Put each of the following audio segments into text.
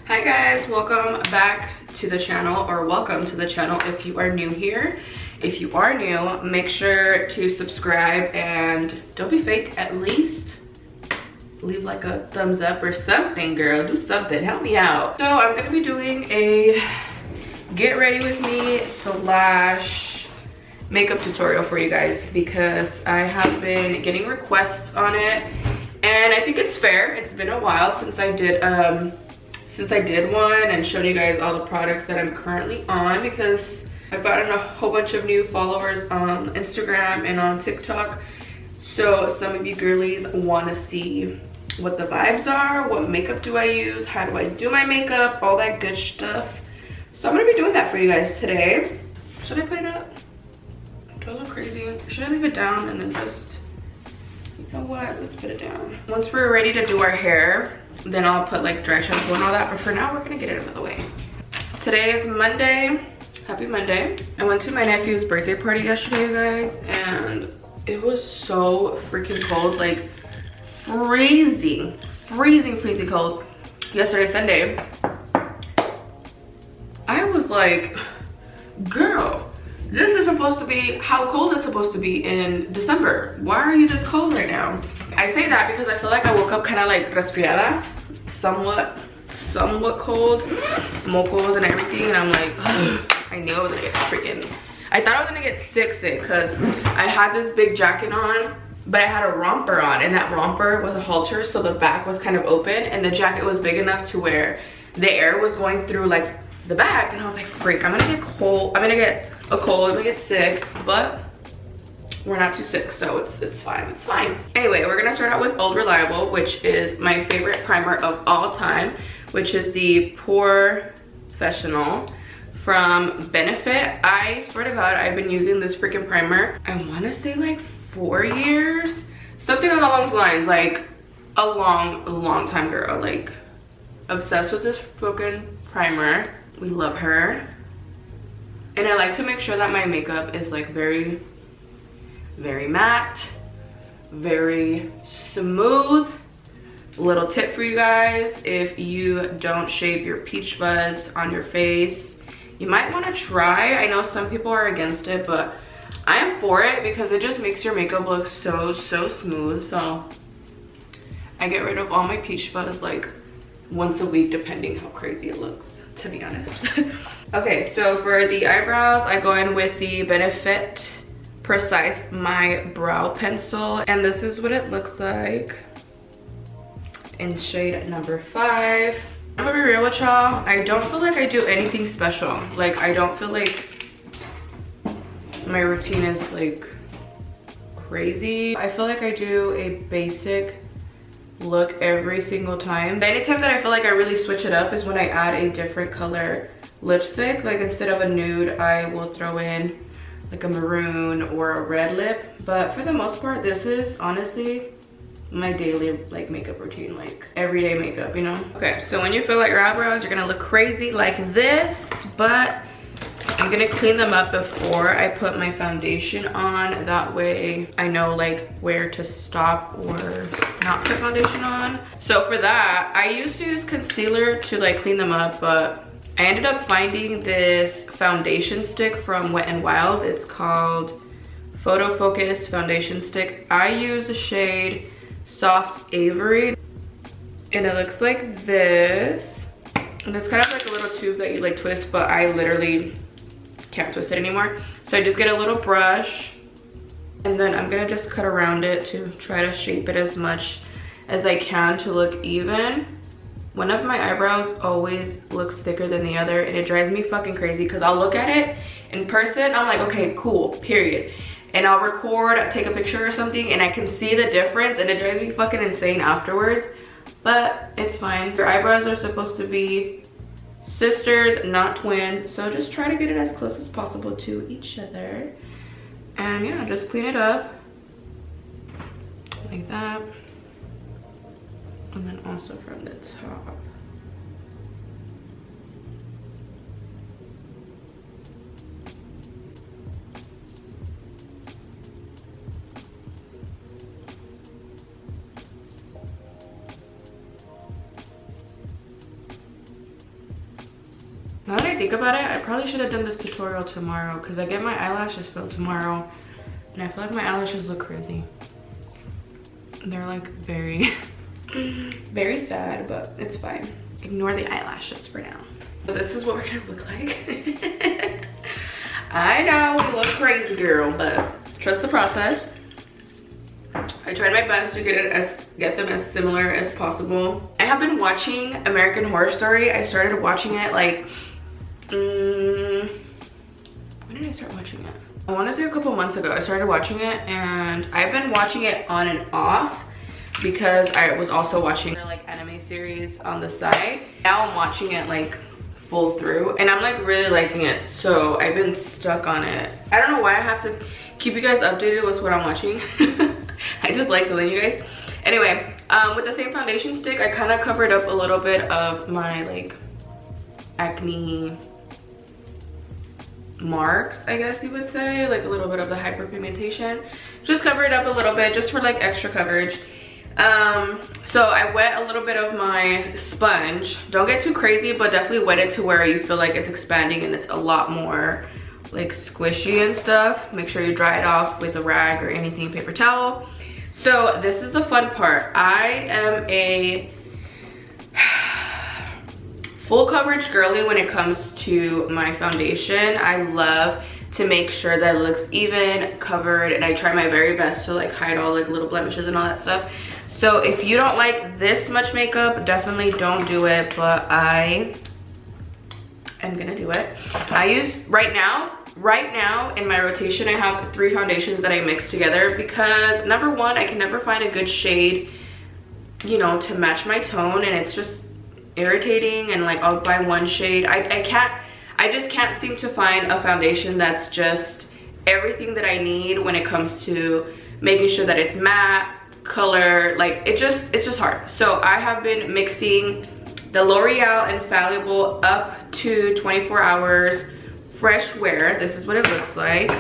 Hi guys, welcome back to the channel, or welcome to the channel if you are new here. If you are new, make sure to subscribe and don't be fake, at least leave like a thumbs up or something, girl. Do something, help me out. So I'm gonna be doing a get ready with me / makeup tutorial for you guys because I have been getting requests on it and I think it's fair. It's been a while since I did one and showed you guys all the products that I'm currently on, because I've gotten a whole bunch of new followers on Instagram and on TikTok. So some of you girlies want to see what the vibes are, what makeup do I use, how do I do my makeup, all that good stuff. So I'm gonna be doing that for you guys today. Should I put it up? Do I look crazy? Should I leave it down and then just, you know what, let's put it down. Once we're ready to do our hair, then I'll put like dry shampoo and all that, but for now we're gonna get it out of the way. Today is Monday. Happy Monday. I went to my nephew's birthday party yesterday, you guys, and it was so freaking cold, like freezing cold. Yesterday, Sunday, I was like, girl, this is supposed to be how cold it's supposed to be in December. Why are you this cold right now? I say that because I feel like I woke up kind of like resfriada, somewhat cold, mocos and everything, and I'm like, ugh, I knew I was gonna get I thought I was gonna get sick because I had this big jacket on, but I had a romper on, and that romper was a halter, so the back was kind of open, and the jacket was big enough to where the air was going through like the back, and I was like, freak, I'm gonna get cold, I'm gonna get a cold, I'm gonna get sick, but we're not too sick, so it's fine, it's fine. Anyway, we're gonna start out with Old Reliable, which is my favorite primer of all time, which is the Professional from Benefit. I swear to God, I've been using this freaking primer, I wanna say like 4 years, something along those lines, like a long time, girl. Like, obsessed with this freaking primer. We love her. And I like to make sure that my makeup is like very matte, very smooth. Little tip for you guys, if you don't shave your peach fuzz on your face, you might want to try. I know some people are against it, but I am for it because it just makes your makeup look so smooth. So I get rid of all my peach fuzz like once a week, depending how crazy it looks, to be honest. Okay, so for the eyebrows, I go in with the Benefit Precise My Brow Pencil, and this is what it looks like in shade number 5. I'm gonna be real with y'all, I don't feel like I do anything special. Like, I don't feel like my routine is like crazy. I feel like I do a basic look every single time. The only time that I feel like I really switch it up is when I add a different color lipstick. Like, instead of a nude, I will throw in like a maroon or a red lip. But for the most part, this is honestly my daily like makeup routine, like everyday makeup, you know? Okay, so when you fill out your eyebrows, you're gonna look crazy like this, but I'm gonna clean them up before I put my foundation on. That way I know like where to stop or not put foundation on. So for that, I used to use concealer to like clean them up, but I ended up finding this foundation stick from Wet n Wild. It's called Photo Focus Foundation Stick. I use the shade Soft Ivory, and it looks like this. And it's kind of like a little tube that you like twist, but I literally can't twist it anymore. So I just get a little brush, and then I'm gonna just cut around it to try to shape it as much as I can to look even. One of my eyebrows always looks thicker than the other, and it drives me fucking crazy because I'll look at it in person, I'm like, okay, cool, period. And I'll record, take a picture or something, and I can see the difference, and it drives me fucking insane afterwards. But it's fine. Your eyebrows are supposed to be sisters, not twins, so just try to get it as close as possible to each other. And yeah, just clean it up like that, and then also from the top. Now that I think about it, I probably should have done this tutorial tomorrow because I get my eyelashes filled tomorrow and I feel like my eyelashes look crazy. They're like very, very sad, but it's fine. Ignore the eyelashes for now. So this is what we're gonna look like. I know we look crazy, girl, but trust the process. I tried my best to get them as similar as possible. I have been watching American Horror Story. I started watching it like, when did I start watching it? I want to say a couple months ago. I started watching it and I've been watching it on and off because I was also watching like anime series on the side. Now I'm watching it like full through and I'm like really liking it, so I've been stuck on it. I don't know why I have to keep you guys updated with what I'm watching. I just like telling you guys. Anyway, with the same foundation stick, I kind of covered up a little bit of my like acne marks, I guess you would say, like a little bit of the hyperpigmentation. Just cover it up a little bit just for like extra coverage. So I wet a little bit of my sponge. Don't get too crazy, but definitely wet it to where you feel like it's expanding and it's a lot more like squishy and stuff. Make sure you dry it off with a rag or anything, paper towel. So this is the fun part. I am a full coverage girly when it comes to my foundation. I love to make sure that it looks even, covered, and I try my very best to like hide all like little blemishes and all that stuff. So if you don't like this much makeup, definitely don't do it, but I am gonna do it. I use right now in my rotation, I have 3 foundations that I mix together because number one, I can never find a good shade, you know, to match my tone, and it's just irritating. And like I'll buy one shade. I just can't seem to find a foundation that's just everything that I need when it comes to making sure that it's matte, color, like it's just hard. So I have been mixing the L'Oreal Infallible up to 24 hours fresh wear. This is what it looks like.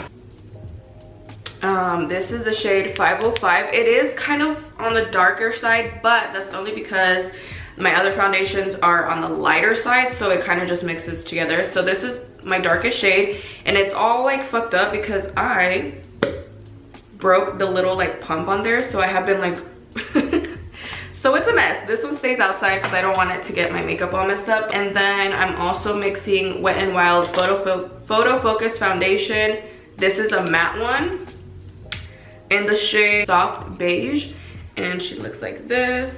This is the shade 505. It is kind of on the darker side, but that's only because my other foundations are on the lighter side, so it kind of just mixes together. So this is my darkest shade, and it's all like fucked up because I broke the little like pump on there, so I have been like so it's a mess. This one stays outside because I don't want it to get my makeup all messed up. And then I'm also mixing Wet n Wild Photo Focus foundation. This is a matte one in the shade Soft Beige, and she looks like this.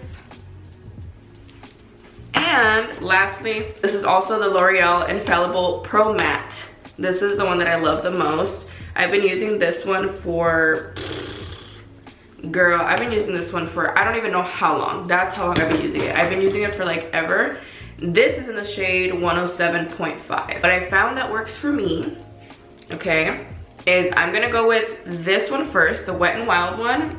And lastly, this is also the L'Oreal Infallible Pro Matte. This is the one that I love the most. I've been using this one for, girl, I've been using this one for, I don't even know how long. That's how long I've been using it. I've been using it for like ever. This is in the shade 107.5. What I found that works for me, okay, is I'm gonna go with this one first, the Wet n Wild one.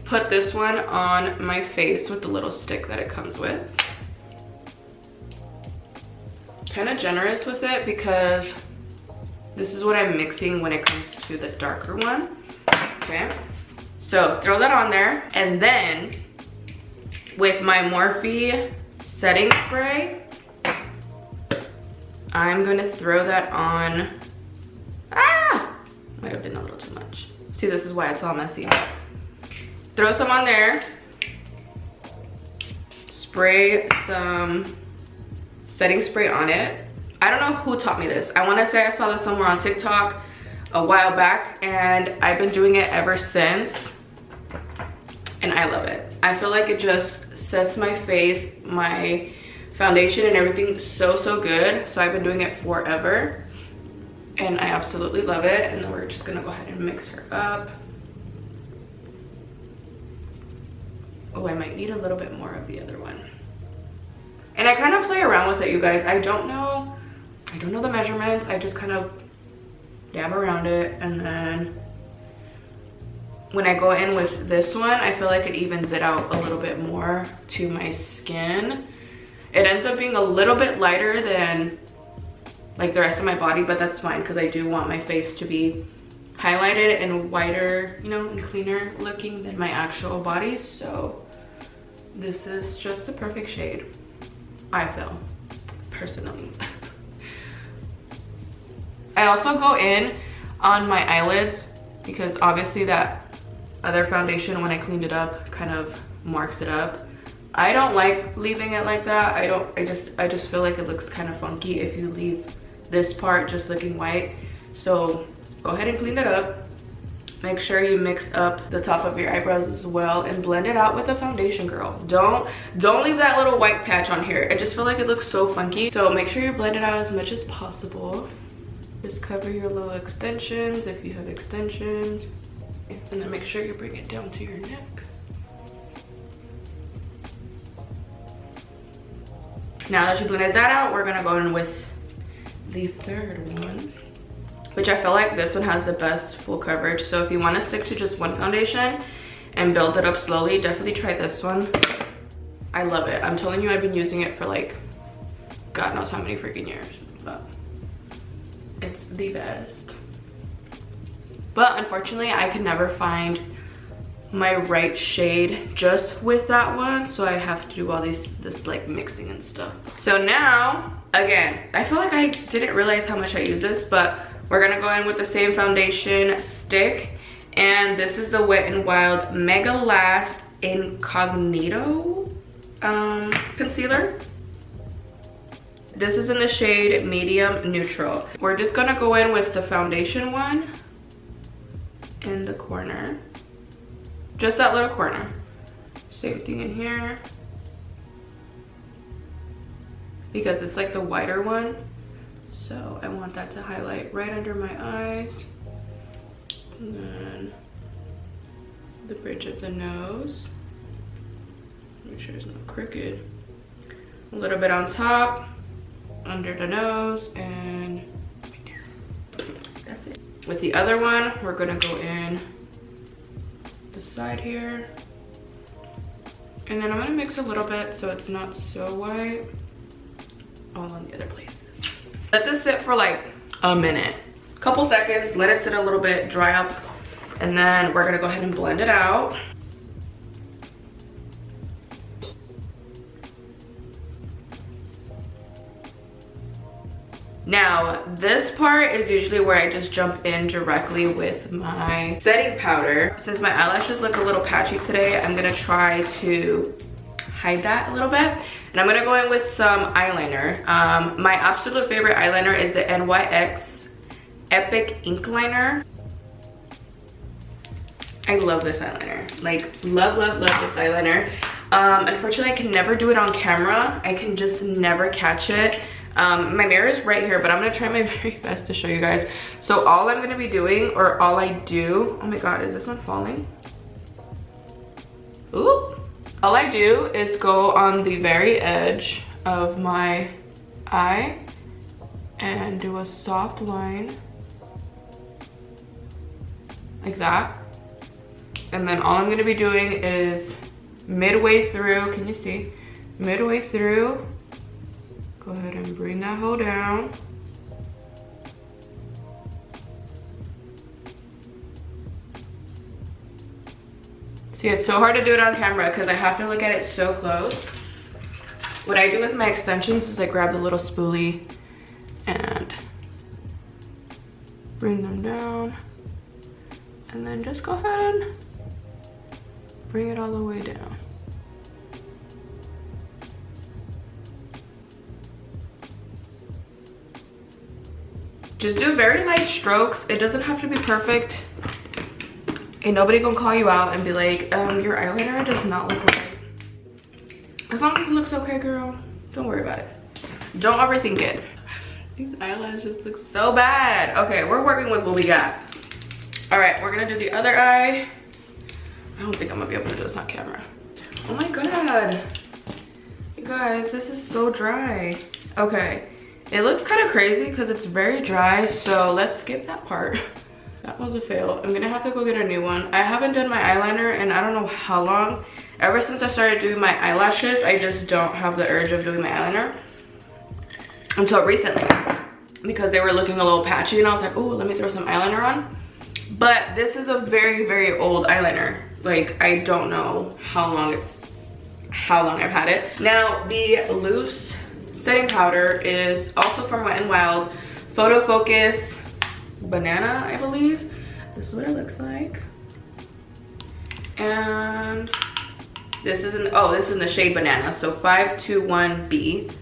Put this one on my face with the little stick that it comes with. Kind of generous with it because this is what I'm mixing when it comes to the darker one. Okay, so throw that on there, and then with my Morphe setting spray, I'm gonna throw that on. Might have been a little too much. See, this is why it's all messy. Throw some on there. Spray some setting spray on it. I don't know who taught me this. I want to say I saw this somewhere on TikTok a while back, and I've been doing it ever since, and I love it. I feel like it just sets my face, my foundation and everything so good. So I've been doing it forever and I absolutely love it. And then we're just gonna go ahead and mix her up. Oh, I might need a little bit more of the other one. And I kind of play around with it, you guys. I don't know the measurements. I just kind of dab around it, and then when I go in with this one, I feel like it evens it out a little bit more to my skin. It ends up being a little bit lighter than like the rest of my body, but that's fine because I do want my face to be highlighted and whiter, you know, and cleaner looking than my actual body. So this is just the perfect shade, I feel, personally. I also go in on my eyelids because obviously that other foundation, when I cleaned it up, kind of marks it up. I don't like leaving it like that. I just feel like it looks kind of funky if you leave this part just looking white. So go ahead and clean it up. Make sure you mix up the top of your eyebrows as well and blend it out with the foundation, girl. Don't leave that little white patch on here. I just feel like it looks so funky. So make sure you blend it out as much as possible. Just cover your little extensions if you have extensions. And then make sure you bring it down to your neck. Now that you blended that out, we're gonna go in with the third one, which I feel like this one has the best full coverage. So if you want to stick to just one foundation and build it up slowly, definitely try this one. I love it. I'm telling you, I've been using it for like God knows how many freaking years, but it's the best. But unfortunately, I could never find my right shade just with that one, so I have to do all this like mixing and stuff. So now, again, I feel like I didn't realize how much I use this, but we're gonna go in with the same foundation stick, and this is the Wet n Wild Mega Last Incognito concealer. This is in the shade Medium Neutral. We're just gonna go in with the foundation one in the corner, just that little corner. Same thing in here, because it's like the whiter one. So I want that to highlight right under my eyes. And then the bridge of the nose. Make sure it's not crooked. A little bit on top, under the nose, and right there. That's it. With the other one, we're gonna go in the side here. And then I'm gonna mix a little bit so it's not so white all on the other places. Let this sit for like a minute, couple seconds, let it sit a little bit, dry up, and then we're gonna go ahead and blend it out. Now, this part is usually where I just jump in directly with my setting powder. Since my eyelashes look a little patchy today, I'm gonna try to hide that a little bit. And I'm gonna go in with some eyeliner. My absolute favorite eyeliner is the NYX Epic Ink Liner. I love this eyeliner. Like, love this eyeliner. Unfortunately, I can never do it on camera. I can just never catch it. My mirror is right here, but I'm gonna try my very best to show you guys. So all I'm gonna be doing, or all I do, oh my God, is this one falling? Ooh. All I do is go on the very edge of my eye and do a soft line like that. And then all I'm gonna be doing is midway through, can you see? Midway through, go ahead and bring that hole down. See, it's so hard to do it on camera because I have to look at it so close. What I do with my extensions is I grab the little spoolie and bring them down. And then just go ahead and bring it all the way down. Just do very light strokes. It doesn't have to be perfect. Ain't nobody gonna call you out and be like, your eyeliner does not look right. As long as it looks okay, girl, don't worry about it. Don't overthink it. These eyelashes look so bad. Okay, we're working with what we got. All right, we're gonna do the other eye. I don't think I'm gonna be able to do this on camera. Oh my God. You guys, this is so dry. Okay, it looks kind of crazy because it's very dry, so let's skip that part. That was a fail. I'm gonna have to go get a new one. I haven't done my eyeliner in I don't know how long. Ever since I started doing my eyelashes, I just don't have the urge of doing my eyeliner until recently because they were looking a little patchy and I was like, oh, let me throw some eyeliner on. But this is a very, very old eyeliner. Like, I don't know how long I've had it. Now, the loose setting powder is also from Wet n Wild Photo Focus banana, I believe. This is what it looks like. And this is in, oh, this is in the shade banana, so 521B.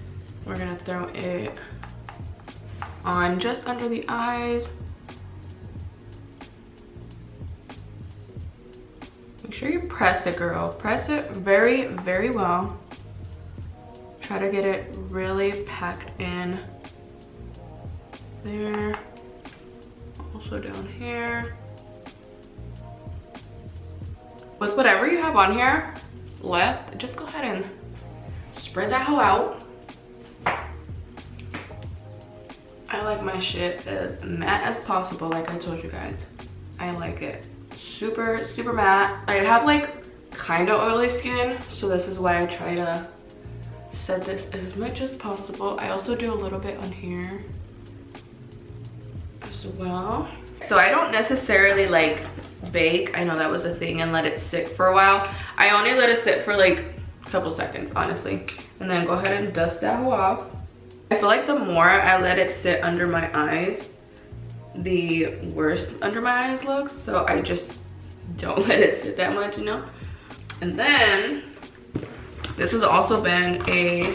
We're gonna throw it on just under the eyes. Make sure you press it, girl. Press it very, very well. Try to get it really packed in there. Also down here. With whatever you have on here left, just go ahead and spread that hoe out. I like my shit as matte as possible, like I told you guys. I like it super, super matte. I have like kind of oily skin, so this is why I try to set this as much as possible. I also do a little bit on here as well. So I don't necessarily like bake, I know that was a thing, and let it sit for a while. I only let it sit for like a couple seconds, honestly, and then go ahead and dust that hoe off. I feel like the more I let it sit under my eyes, the worse under my eyes looks, so I just don't let it sit that much, you know. And then this has also been a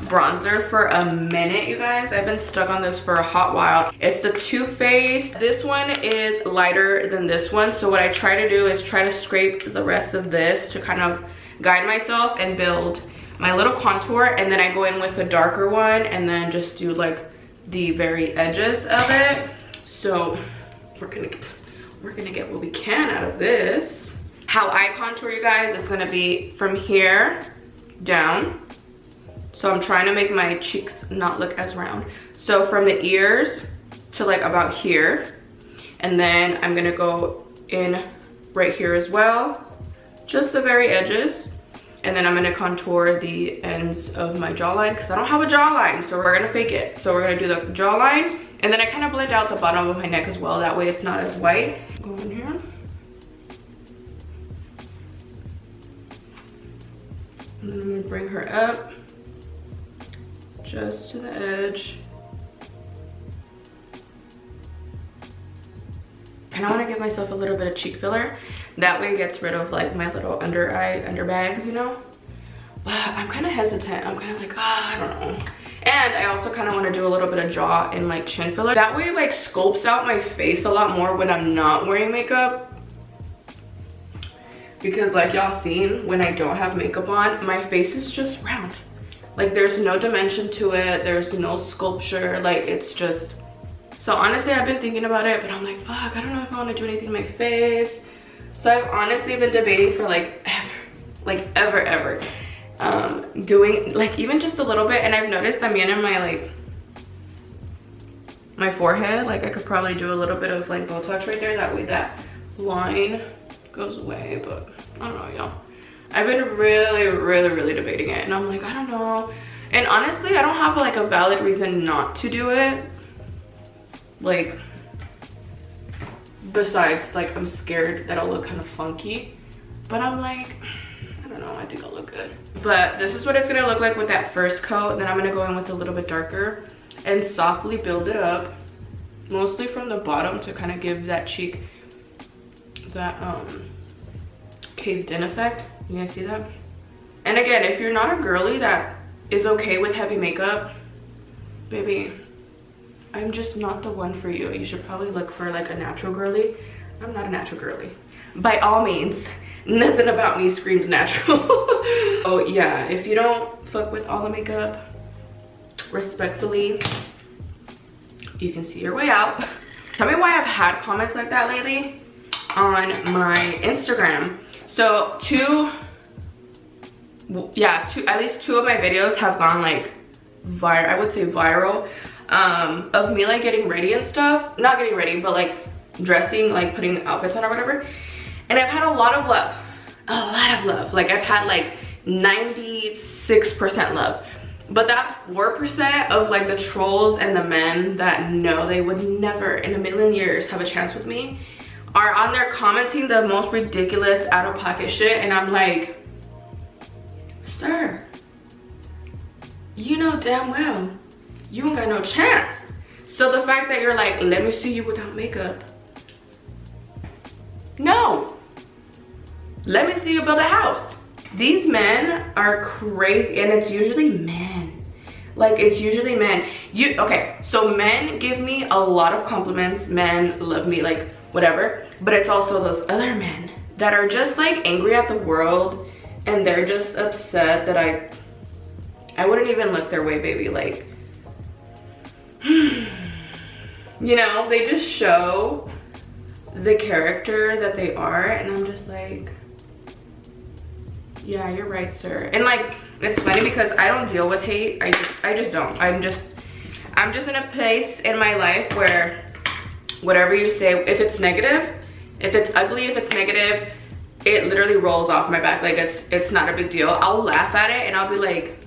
bronzer for a minute, you guys. I've been stuck on this for a hot while. It's the Too Faced. This one is lighter than this one, so what I try to do is try to scrape the rest of this to kind of guide myself and build my little contour, and then I go in with a darker one and then just do like the very edges of it. So we're gonna get what we can out of this. How I contour, you guys, it's gonna be from here down. So I'm trying to make my cheeks not look as round. So from the ears to like about here. And then I'm gonna go in right here as well. Just the very edges. And then I'm gonna contour the ends of my jawline because I don't have a jawline, so we're gonna fake it. So we're gonna do the jawline, and then I kind of blend out the bottom of my neck as well. That way it's not as white. Go in here. And then I'm gonna bring her up just to the edge. And I want to give myself a little bit of cheek filler. That way it gets rid of like my little under bags, you know. But I'm kind of hesitant. I'm kind of like, I don't know. And I also kind of want to do a little bit of jaw and like chin filler. That way it like sculpts out my face a lot more when I'm not wearing makeup. Because like y'all seen, when I don't have makeup on, my face is just round. Like there's no dimension to it. There's no sculpture. Like it's just... So honestly, I've been thinking about it, but I'm like, fuck, I don't know if I want to do anything to my face. So I've honestly been debating for like ever, doing like even just a little bit. And I've noticed that in my like my forehead, like I could probably do a little bit of like Botox right there. That way that line goes away. But I don't know, y'all. I've been really debating it, and I'm like, I don't know. And honestly, I don't have like a valid reason not to do it. Like, besides like I'm scared that I'll look kind of funky, but I'm like, I don't know, I think I'll look good. But this is what it's gonna look like with that first coat. Then I'm gonna go in with a little bit darker and softly build it up, mostly from the bottom to kind of give that cheek that caved in effect. You guys see that? And again, if you're not a girly that is okay with heavy makeup, baby, I'm just not the one for you. You should probably look for like a natural girly. I'm not a natural girly. By all means, nothing about me screams natural. Oh yeah, if you don't fuck with all the makeup, respectfully, you can see your way out. Tell me why I've had comments like that lately on my Instagram. So at least two of my videos have gone like viral, I would say viral, of me like getting ready and stuff. Not getting ready, but like dressing, like putting outfits on or whatever. And I've had a lot of love. Like I've had like 96% love. But that 4% of like the trolls and the men that know they would never in a million years have a chance with me are on there commenting the most ridiculous out of pocket shit. And I'm like, sir, you know damn well you ain't got no chance. So the fact that you're like, let me see you without makeup. No. Let me see you build a house. These men are crazy, and it's usually men. Like, it's usually men. Okay, so men give me a lot of compliments. Men love me, like, whatever. But it's also those other men that are just like angry at the world, and they're just upset that I wouldn't even look their way, baby. Like, you know, they just show the character that they are, and I'm just like, yeah, you're right, sir. And like, it's funny because I don't deal with hate. I just don't. I'm just in a place in my life where whatever you say, if it's negative, if it's ugly, if it's negative, it literally rolls off my back. Like, it's not a big deal. I'll laugh at it and I'll be like,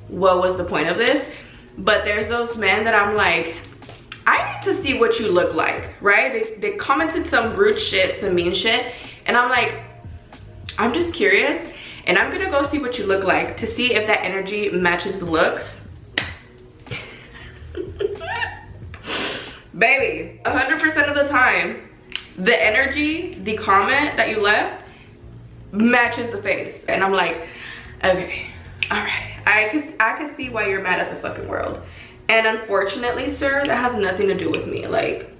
what was the point of this? But there's those men that I'm like, I need to see what you look like, right? They commented some rude shit, some mean shit, and I'm like, I'm just curious, and I'm gonna go see what you look like to see if that energy matches the looks. Baby, 100% of the time, the energy, the comment that you left matches the face. And I'm like, okay, all right. I can see why you're mad at the fucking world. And unfortunately, sir, that has nothing to do with me. Like,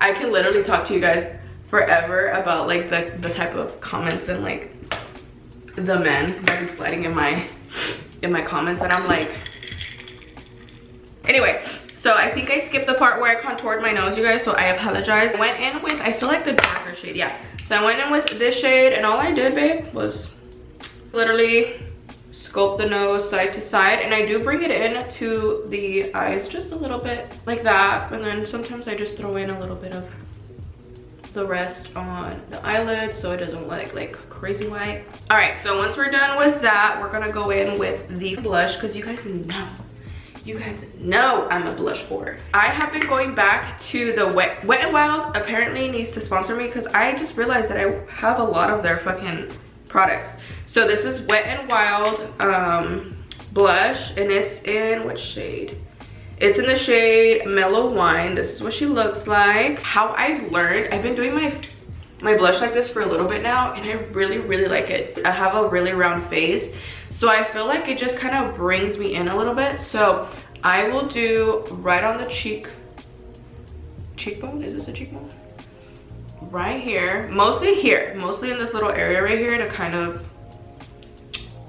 I can literally talk to you guys forever about like the type of comments and like the men that are sliding in my comments, and I'm like, anyway. So I think I skipped the part where I contoured my nose, you guys, so I apologize. I went in with, I feel like the darker shade, yeah. So I went in with this shade, and all I did, babe, was literally sculpt the nose side to side, and I do bring it in to the eyes just a little bit like that, and then sometimes I just throw in a little bit of the rest on the eyelids so it doesn't look like crazy white. All right, so once we're done with that, we're gonna go in with the blush, because you guys know I'm a blush whore. I have been going back to the Wet n Wild. Apparently needs to sponsor me, because I just realized that I have a lot of their fucking products. So this is Wet n Wild blush, and it's in what shade? It's in the shade Mellow Wine. This is what she looks like. How I've learned, I've been doing my blush like this for a little bit now, and I really like it. I have a really round face, so I feel like it just kind of brings me in a little bit. So I will do right on the cheekbone. Is this a cheekbone? Right here, mostly in this little area right here, to kind of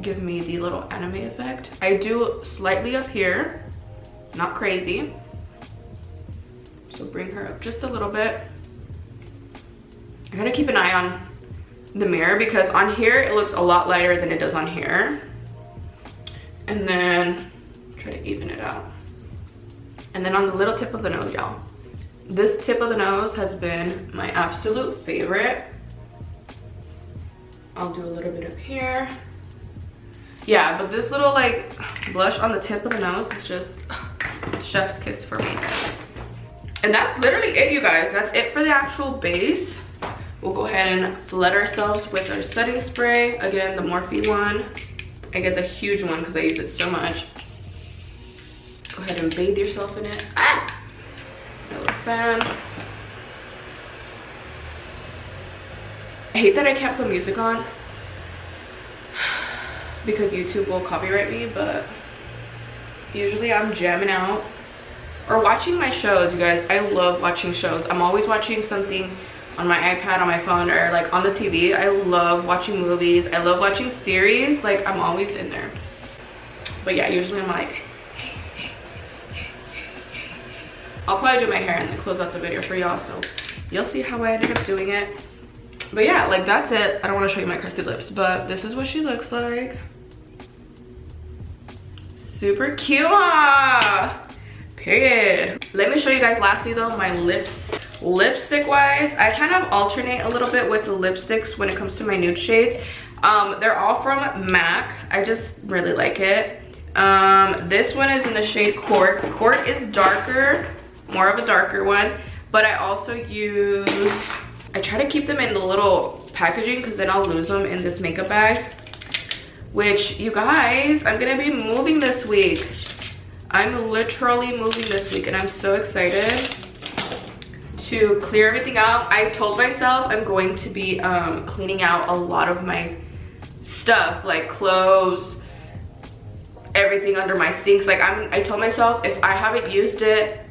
give me the little anime effect. I do slightly up here, not crazy. So bring her up just a little bit. I gotta keep an eye on the mirror, because on here it looks a lot lighter than it does on here. And then try to even it out. And then on the little tip of the nose, y'all. This tip of the nose has been my absolute favorite. I'll do a little bit up here. Yeah, but this little like blush on the tip of the nose is just chef's kiss for me. And that's literally it, you guys. That's it for the actual base. We'll go ahead and flood ourselves with our setting spray. Again, the Morphe one. I get the huge one because I use it so much. Go ahead and bathe yourself in it. Ah! My little fan. I hate that I can't put music on because YouTube will copyright me, but usually I'm jamming out or watching my shows, you guys. I love watching shows. I'm always watching something on my iPad, on my phone, or like on the TV. I love watching movies. I love watching series. Like, I'm always in there. But yeah, usually I'm like, I'll probably do my hair and then close out the video for y'all, so you'll see how I ended up doing it. But yeah, like, that's it. I don't want to show you my crusty lips, but this is what she looks like. Super cute, period. Let me show you guys lastly though my lips. Lipstick wise, I kind of alternate a little bit with the lipsticks when it comes to my nude shades. They're all from MAC. I just really like it. This one is in the shade Court. Court is darker, more of a darker one, but I also use, I try to keep them in the little packaging because then I'll lose them in this makeup bag, which, you guys, I'm gonna be moving this week. I'm literally moving this week and I'm so excited to clear everything out. I told myself I'm going to be cleaning out a lot of my stuff, like clothes, everything under my sinks. Like I told myself if I haven't used it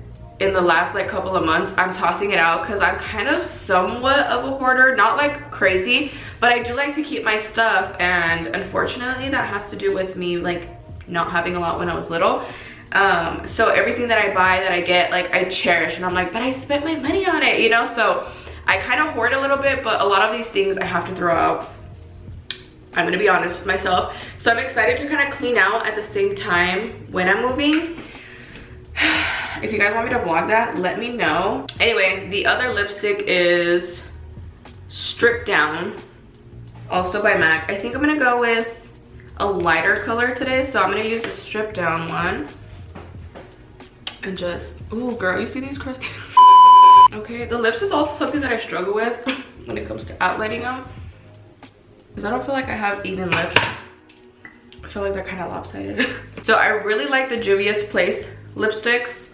in the last like couple of months, I'm tossing it out because I'm kind of somewhat of a hoarder, not like crazy, but I do like to keep my stuff, and unfortunately that has to do with me like not having a lot when I was little. So everything that I buy, that I get, like I cherish, and I'm like, but I spent my money on it, you know? So I kind of hoard a little bit, but a lot of these things I have to throw out. I'm gonna be honest with myself. So I'm excited to kind of clean out at the same time when I'm moving. If you guys want me to vlog that, let me know. Anyway, the other lipstick is Stripped Down, also by MAC. I think I'm gonna go with a lighter color today, so I'm gonna use the Stripped Down one. And just, oh girl, you see these crusty? Okay, the lips is also something that I struggle with when it comes to outlining them, because I don't feel like I have even lips. I feel like they're kind of lopsided. So I really like the Juvia's Place lipsticks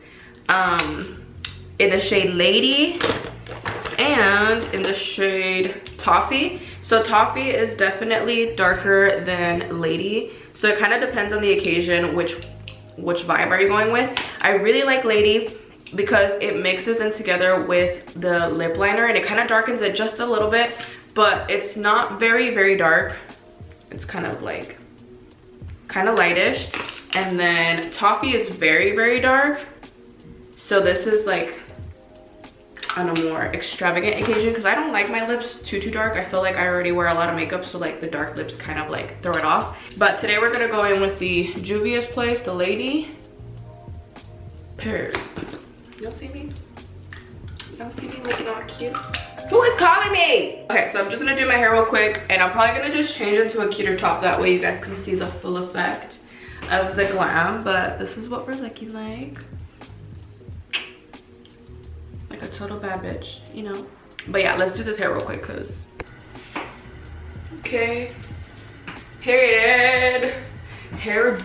in the shade Lady and in the shade Toffee. So Toffee is definitely darker than Lady, so it kind of depends on the occasion which vibe are you going with. I really like Lady because it mixes in together with the lip liner and it kind of darkens it just a little bit, but it's not very dark. It's kind of like lightish. And then Toffee is very dark, so this is like on a more extravagant occasion because I don't like my lips too dark. I feel like I already wear a lot of makeup, so like the dark lips kind of like throw it off. But today we're gonna go in with the Juvia's Place, the Lady. Period. Y'all see me? Y'all see me looking all cute? Who is calling me? Okay, so I'm just gonna do my hair real quick, and I'm probably gonna just change into a cuter top, that way you guys can see the full effect of the glam. But this is what we're looking like a total bad bitch, you know. But yeah, let's do this hair real quick because okay, period. Hair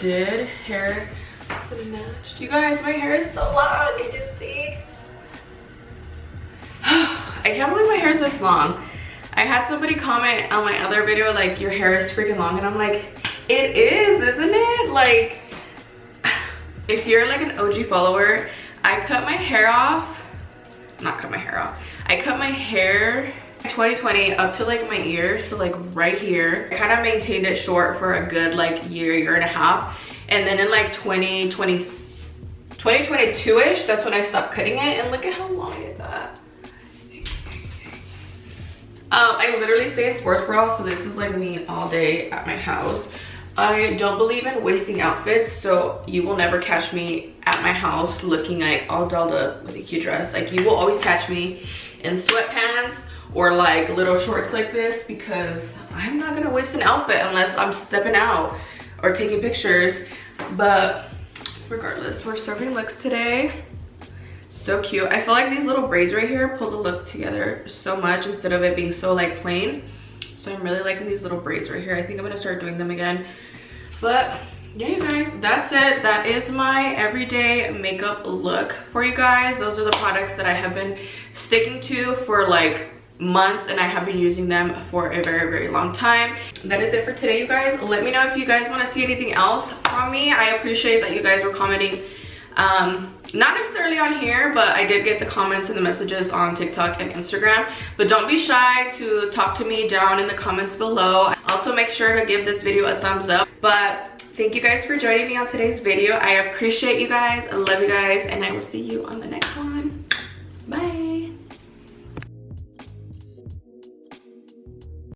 snatched. You guys, my hair is so long. Can you see? I can't believe my hair is this long. I had somebody comment on my other video like, your hair is freaking long, and I'm like, it is, isn't it? Like, if you're like an OG follower, I cut my hair off. I cut my hair 2020 up to like my ear, so like right here. I kind of maintained it short for a good like year and a half, and then in like 2022ish, that's when I stopped cutting it, and look at how long I did that. I literally stay in sports bra, so this is like me all day at my house. I don't believe in wasting outfits, so you will never catch me at my house looking like all dolled up with a cute dress. Like, you will always catch me in sweatpants or like little shorts like this, because I'm not gonna waste an outfit unless I'm stepping out or taking pictures. But regardless, we're serving looks today. So cute. I feel like these little braids right here pull the look together so much instead of it being so like plain. So I'm really liking these little braids right here. I think I'm gonna start doing them again. But yeah, you guys, that's it. That is my everyday makeup look for you guys. Those are the products that I have been sticking to for like months, and I have been using them for a very long time. That is it for today, you guys. Let me know if you guys want to see anything else from me. I appreciate that you guys were commenting, not necessarily on here, but I did get the comments and the messages on TikTok and Instagram. But don't be shy to talk to me down in the comments below. Also, make sure to give this video a thumbs up. But thank you guys for joining me on today's video. I appreciate you guys. I love you guys, and I will see you on the next one.